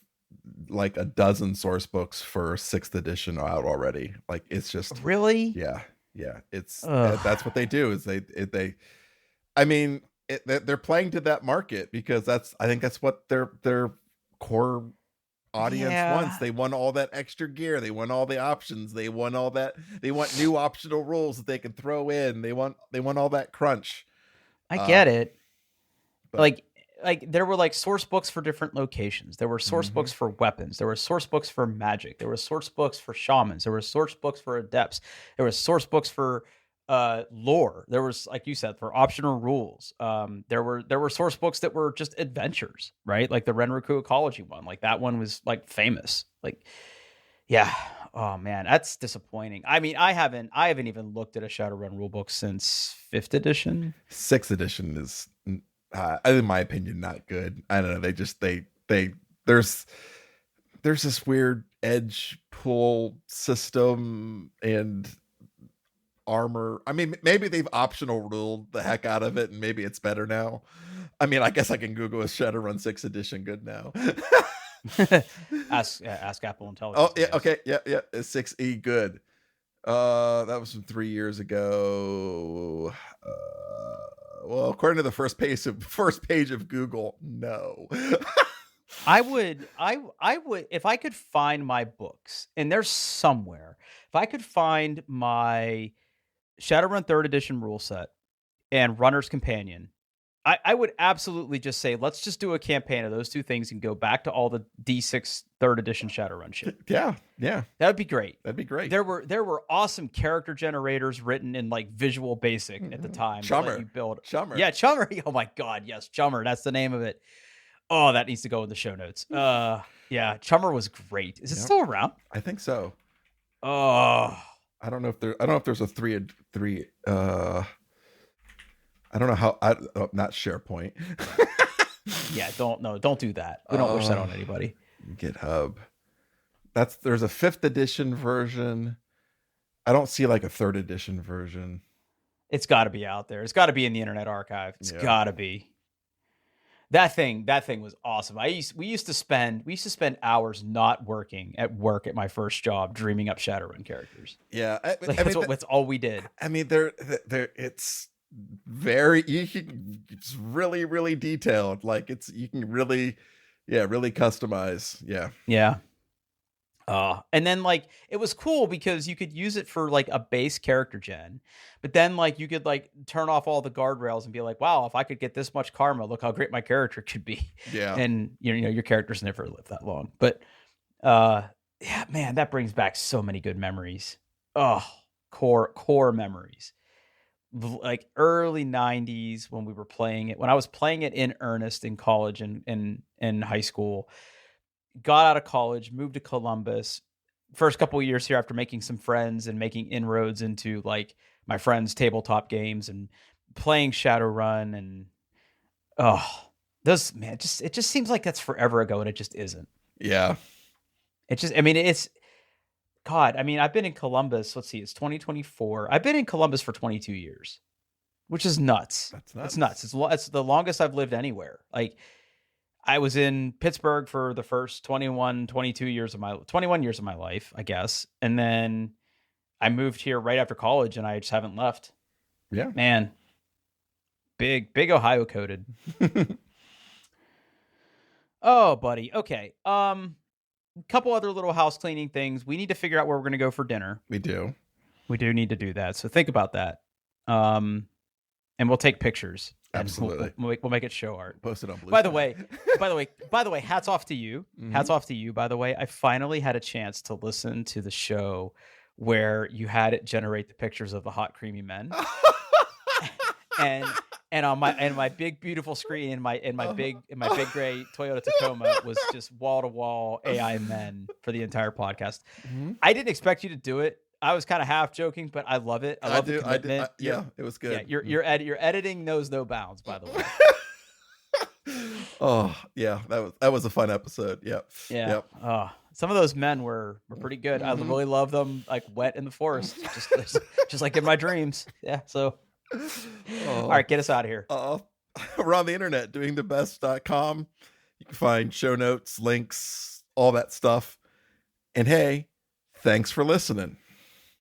like a dozen source books for 6th edition out already. Like it's just Really? yeah. It's Ugh. that's what they do is they I mean they're playing to that market because I think that's what their core audience wants. They want all that extra gear, they want all the options, they want all that, they want new optional rules that they can throw in, they want all that crunch. I get it. But, like there were like source books for different locations. There were source books for weapons. There were source books for magic. There were source books for shamans. There were source books for adepts. There was source books for lore. There was, like you said, for optional rules. There were source books that were just adventures, right? Like the Renroku Ecology one. Like that one was like famous. Like, yeah. Oh man, that's disappointing. I mean, I haven't even looked at a Shadowrun rulebook since 5th edition. 6th edition is in my opinion not good. I don't know, there's this weird edge pull system and armor. I mean, maybe they've optional ruled the heck out of it and maybe it's better now. I mean, I guess I can Google, is Shadowrun 6th edition good now? ask Apple Intelligence. Oh yeah, okay, yeah, is 6E good? That was from 3 years ago. Well, according to the first page of Google, no. I would if I could find my books, and there's somewhere, if I could find my Shadowrun 3rd edition rule set and Runner's Companion, I would absolutely just say, let's just do a campaign of those two things and go back to all the D6 3rd edition Shadowrun shit. Yeah. That would be great. That'd be great. There were awesome character generators written in like Visual Basic at the time. Chummer. You build. Chummer. Yeah, Chummer. Oh my God, yes, Chummer. That's the name of it. Oh, that needs to go in the show notes. Yeah, Chummer was great. Is it still around? I think so. Oh, I don't know if there's a three. I don't know how. Not SharePoint. Yeah, don't do that. We don't wish that on anybody. GitHub. There's a 5th edition version. I don't see like a 3rd edition version. It's got to be out there. It's got to be in the Internet Archive. It's got to be. That thing was awesome. We used to spend hours not working at work at my first job, dreaming up Shadowrun characters. Yeah, that's all we did. I mean, it's it's really, really detailed. Like you can really customize. Yeah. And then like it was cool because you could use it for like a base character gen, but then like you could like turn off all the guardrails and be like, wow, if I could get this much karma, look how great my character could be. Yeah. And you know your characters never live that long. But yeah, man, that brings back so many good memories. Oh, core memories. Like early 90s when we were playing it, when I was playing it in earnest in college and in high school. Got out of college, moved to Columbus. First couple of years here after making some friends and making inroads into like my friends' tabletop games and playing Shadowrun, and it just seems like that's forever ago, and it just isn't. Yeah. I've been in Columbus, let's see, it's 2024. I've been in Columbus for 22 years, which is nuts. That's nuts. It's nuts. It's the longest I've lived anywhere. Like I was in Pittsburgh for the first 21 years of my life, I guess. And then I moved here right after college and I just haven't left. Yeah. Man. Big Ohio coded. Oh, buddy. Okay. Couple other little house cleaning things. We need to figure out where we're going to go for dinner. We do need to do that. So think about that. And we'll take pictures. Absolutely. We'll make it show art. Post it on Blue. By the way, hats off to you. Mm-hmm. Hats off to you, by the way. I finally had a chance to listen to the show where you had it generate the pictures of the hot creamy men. and on my big beautiful screen in my big gray Toyota Tacoma was just wall to wall AI men for the entire podcast. Mm-hmm. I didn't expect you to do it. I was kind of half joking, but I love it. I love the commitment. Yeah, it was good. Yeah, your editing knows no bounds, by the way. Oh yeah, that was a fun episode. Yep. Yeah. Yep. Oh, some of those men were pretty good. Mm-hmm. I really love them, like wet in the forest, just like in my dreams. Yeah. So All right, get us out of here. We're on the internet, doingthebest.com. You can find show notes, links, all that stuff. And hey, thanks for listening.